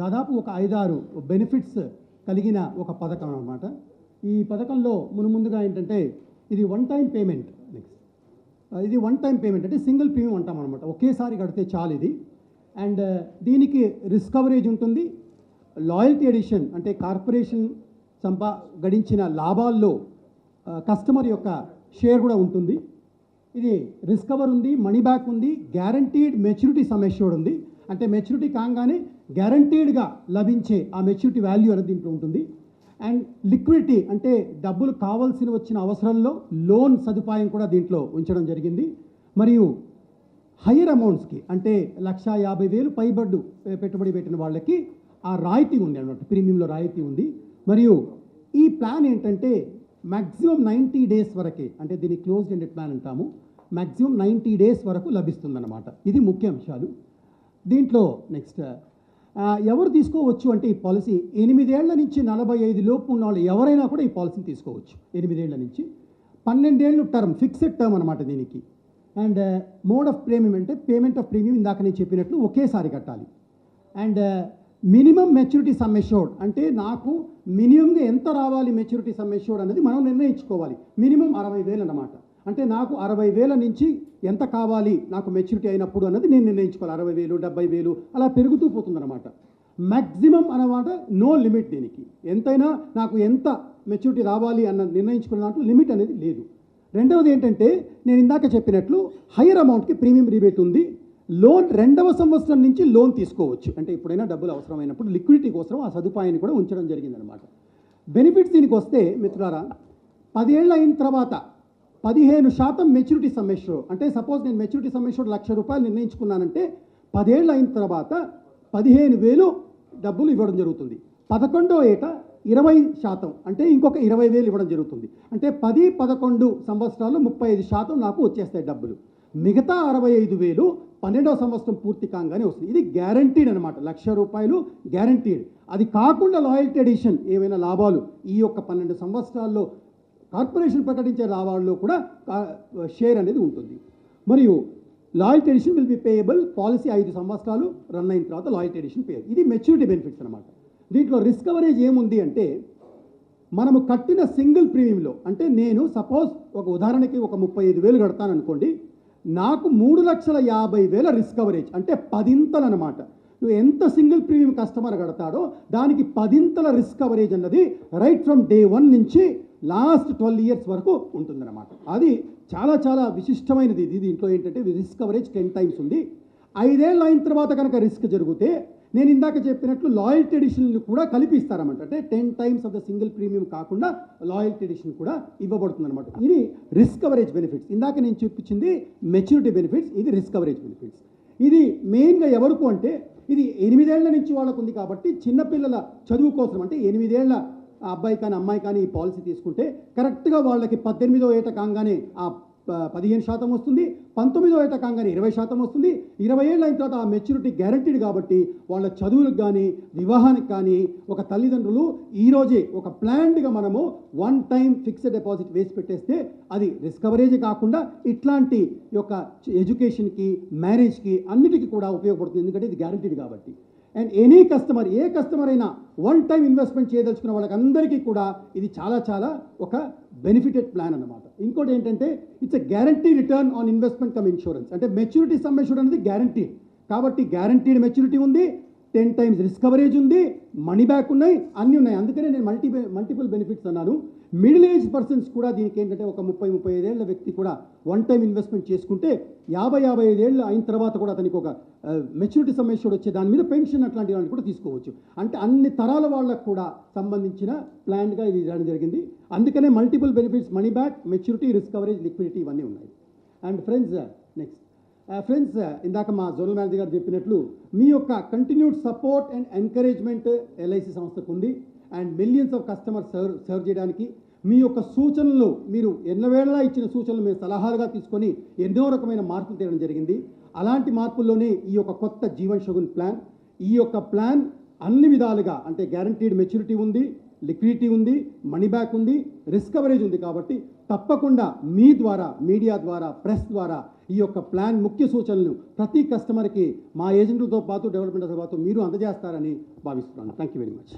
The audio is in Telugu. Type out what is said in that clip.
దాదాపు ఒక 5-6 బెనిఫిట్స్ కలిగిన ఒక పథకం అన్నమాట. ఈ పథకంలో ముందుగా ఏంటంటే ఇది వన్ టైం పేమెంట్. నెక్స్ట్ ఇది వన్ టైం పేమెంట్ అంటే సింగిల్ ప్రీమియం అంటాం అనమాట. ఒకేసారి కడితే చాలు ఇది. అండ్ దీనికి రిస్క్ కవరేజ్ ఉంటుంది. లాయల్టీ ఎడిషన్ అంటే కార్పొరేషన్ గడించిన లాభాల్లో కస్టమర్ యొక్క షేర్ కూడా ఉంటుంది. ఇది రిస్క్ కవర్ ఉంది, మనీ బ్యాక్ ఉంది, గ్యారంటీడ్ మెచ్యూరిటీ సమ్ అష్యూర్డ్ ఉంది. అంటే మెచ్యూరిటీ కాగానే గ్యారంటీడ్గా లభించే ఆ మెచ్యూరిటీ వాల్యూ అనేది దీంట్లో ఉంటుంది. అండ్ లిక్విడిటీ అంటే డబ్బులు కావాల్సిన వచ్చిన అవసరంలో లోన్ సదుపాయం కూడా దీంట్లో ఉంచడం జరిగింది. మరియు హయ్యర్ అమౌంట్స్కి అంటే 1,50,000 పైబడ్డు పెట్టుబడి పెట్టిన వాళ్ళకి ఆ రాయితీ ఉంది అన్నమాట, ప్రీమియంలో రాయితీ ఉంది. మరియు ఈ ప్లాన్ ఏంటంటే మ్యాక్సిమం 90 డేస్ వరకే, అంటే దీన్ని క్లోజ్డ్ ఎండెడ్ ప్లాన్ అంటాము, మ్యాక్సిమం 90 డేస్ వరకు లభిస్తుందన్నమాట. ఇది ముఖ్య అంశాలు దీంట్లో. నెక్స్ట్ ఎవరు తీసుకోవచ్చు అంటే ఈ పాలసీ 8 ఏళ్ల నుంచి 45 లోపు ఉన్న వాళ్ళు ఎవరైనా కూడా ఈ పాలసీని తీసుకోవచ్చు. 8 ఏళ్ల నుంచి 12 ఏళ్ళు టర్మ్, ఫిక్స్డ్ టర్మ్ అనమాట దీనికి. అండ్ మోడ్ ఆఫ్ ప్రీమియం అంటే పేమెంట్ ఆఫ్ ప్రీమియం ఇందాక నేను చెప్పినట్లు ఒకేసారి కట్టాలి. And minimum maturity sum assured అంటే నాకు మినిమంగా ఎంత రావాలి మెచ్యూరిటీ సమ్ అష్యూర్డ్ అనేది మనం నిర్ణయించుకోవాలి. మినిమం 60,000 అన్నమాట. అంటే నాకు 60,000 నుంచి ఎంత కావాలి నాకు మెచ్యూరిటీ అయినప్పుడు అన్నది నేను నిర్ణయించుకోవాలి. 60,000, 70,000 అలా పెరుగుతూ పోతుందన్నమాట. మ్యాక్సిమం అన్నమాట నో లిమిట్ దీనికి. ఎంతైనా నాకు ఎంత మెచ్యూరిటీ రావాలి అన్న నిర్ణయించుకున్న దాంట్లో లిమిట్ అనేది లేదు. రెండవది ఏంటంటే నేను ఇందాక చెప్పినట్లు హయ్యర్ అమౌంట్కి ప్రీమియం రిబేట్ ఉంది. లోన్ 2వ సంవత్సరం నుంచి లోన్ తీసుకోవచ్చు. అంటే ఎప్పుడైనా డబ్బులు అవసరమైనప్పుడు లిక్విడిటీ కోసం ఆ సదుపాయాన్ని కూడా ఉంచడం జరిగిందనమాట. బెనిఫిట్స్ దీనికి వస్తే మిత్రులారా, 10 ఏళ్ళు అయిన తర్వాత 15% మెచ్యూరిటీ సమ్ అష్యూర్డ్ అంటే సపోజ్ నేను మెచ్యూరిటీ సమ్ అష్యూర్డ్ ₹1,00,000 నిర్ణయించుకున్నానంటే 10 ఏళ్ళు అయిన తర్వాత 15,000 డబ్బులు ఇవ్వడం జరుగుతుంది. 11వ ఏట 20% అంటే ఇంకొక 20,000 ఇవ్వడం జరుగుతుంది. అంటే 10-11 సంవత్సరాలు 35% నాకు వచ్చేస్తాయి డబ్బులు. మిగతా 65,000 12వ సంవత్సరం పూర్తి కాగానే వస్తుంది. ఇది గ్యారంటీడ్ అనమాట. ₹1,00,000 గ్యారంటీడ్. అది కాకుండా లాయల్టీ ఎడిషన్ ఏవైనా లాభాలు ఈ యొక్క 12 సంవత్సరాల్లో కార్పొరేషన్ ప్రకటించే లాభాల్లో కూడా షేర్ అనేది ఉంటుంది. మరియు loyalty addition will be payable. Policy 5 సంవత్సరాలు రన్ అయిన తర్వాత లాయల్టీ ఎడిషన్ పేయబుల్. ఇది మెచ్యూరిటీ బెనిఫిట్స్ అనమాట. దీంట్లో రిస్క్ కవరేజ్ ఏముంది అంటే మనము కట్టిన సింగిల్ ప్రీమియంలో అంటే నేను సపోజ్ ఒక ఉదాహరణకి ఒక 35,000 కడతాను అనుకోండి, నాకు 3,50,000 రిస్క్ కవరేజ్ అంటే 10 అనమాట. నువ్వు ఎంత సింగిల్ ప్రీమియం కస్టమర్ కడతాడో దానికి 10 రిస్క్ కవరేజ్ అన్నది రైట్ ఫ్రమ్ డే 1 నుంచి లాస్ట్ 12 ఇయర్స్ వరకు ఉంటుందన్నమాట. అది చాలా చాలా విశిష్టమైనది. ఇది దీంట్లో ఏంటంటే రిస్క్ కవరేజ్ 10 టైమ్స్ ఉంది. 5 ఏళ్ళు అయిన తర్వాత కనుక రిస్క్ జరిగితే నేను ఇందాక చెప్పినట్లు లాయల్టీ ఎడిషన్ కూడా కలిపిస్తారన్నమాట. అంటే 10 times of the single premium కాకుండా లాయల్టీ ఎడిషన్ కూడా ఇవ్వబడుతుంది అనమాట. ఇది రిస్క్ కవరేజ్ బెనిఫిట్స్. ఇందాక నేను చూపించింది మెచ్యూరిటీ బెనిఫిట్స్, ఇది రిస్క్ కవరేజ్ బెనిఫిట్స్. ఇది మెయిన్గా ఎవరికి అంటే ఇది 8 ఏళ్ల నుంచి వాళ్ళకు ఉంది కాబట్టి చిన్నపిల్లల చదువు కోసం అంటే 8 ఏళ్ల అబ్బాయి కానీ అమ్మాయి కానీ ఈ పాలసీ తీసుకుంటే కరెక్ట్గా వాళ్ళకి 18వ ఏట కాగానే ఆ 15% వస్తుంది, 19వ ఏట కాగానే 20% వస్తుంది. 20 ఏళ్ళు అయిన తర్వాత ఆ మెచ్యూరిటీ గ్యారంటీడ్ కాబట్టి వాళ్ళ చదువులకు కానీ వివాహానికి కానీ ఒక తల్లిదండ్రులు ఈరోజే ఒక ప్లాన్డ్గా మనము వన్ టైం ఫిక్స్డ్ డిపాజిట్ వేసి పెట్టేస్తే అది రిస్క్ కవరేజ్ కాకుండా ఇట్లాంటి యొక్క ఎడ్యుకేషన్కి, మ్యారేజ్కి అన్నిటికీ కూడా ఉపయోగపడుతుంది. ఎందుకంటే ఇది గ్యారంటీడ్ కాబట్టి. And any customer, A customer అయినా వన్ టైం ఇన్వెస్ట్మెంట్ చేయదలుచుకున్న వాళ్ళకి అందరికీ కూడా ఇది చాలా చాలా ఒక బెనిఫిటెడ్ ప్లాన్ అన్నమాట. ఇంకోటి ఏంటంటే it's a guarantee return on investment cum insurance. అంటే మెచ్యూరిటీ సమ్ అష్యూర్డ్ అనేది గ్యారంటీడ్ కాబట్టి గ్యారంటీడ్ మెచ్యూరిటీ ఉంది, 10 టైమ్స్ రిస్క్ కవరేజ్ ఉంది, మనీ బ్యాక్ ఉన్నాయి, అన్నీ ఉన్నాయి. అందుకనే నేను మల్టిపుల్ బెనిఫిట్స్ అన్నాను. మిడిల్ ఏజ్ పర్సన్స్ కూడా దీనికి ఏంటంటే ఒక 30-35 ఏళ్ల వ్యక్తి కూడా వన్ టైం ఇన్వెస్ట్మెంట్ చేసుకుంటే 50-55 ఏళ్ళు అయిన తర్వాత కూడా అతనికి ఒక మెచ్యూరిటీ సమ్ అష్యూర్డ్ వచ్చే దాని మీద పెన్షన్ అట్లాంటి వాళ్ళని కూడా తీసుకోవచ్చు. అంటే అన్ని తరాల వాళ్ళకు కూడా సంబంధించిన ప్లాన్గా ఇది ఇవ్వడం జరిగింది. అందుకనే multiple benefits, money back, maturity, risk coverage, liquidity ఇవన్నీ ఉన్నాయి. అండ్ ఫ్రెండ్స్ నెక్స్ట్ ఇందాక మా జోనల్ మేనేజర్ గారు చెప్పినట్లు మీ యొక్క continued support and encouragement LIC సంస్థకు ఉంది. And millions of customers serve చేయడానికి మీ యొక్క సూచనలు, మీరు ఎన్నవేళ ఇచ్చిన సూచనలు మేము సలహాలుగా తీసుకొని ఎన్నో రకమైన మార్పులు తేవడం జరిగింది. అలాంటి మార్పుల్లోనే ఈ యొక్క కొత్త జీవన్ షగున్ ప్లాన్. ఈ యొక్క ప్లాన్ అన్ని విధాలుగా అంటే గ్యారంటీడ్ మెచ్యూరిటీ ఉంది, లిక్విడిటీ ఉంది, మనీ బ్యాక్ ఉంది, రిస్క్ కవరేజ్ ఉంది. కాబట్టి తప్పకుండా మీ ద్వారా, మీడియా ద్వారా, ప్రెస్ ద్వారా ఈ యొక్క ప్లాన్ ముఖ్య సూచనలు ప్రతి కస్టమర్కి మా ఏజెంట్లతో పాటు డెవలప్మెంట్తో పాటు మీరు అందజేస్తారని భావిస్తున్నాను. Thank you very much.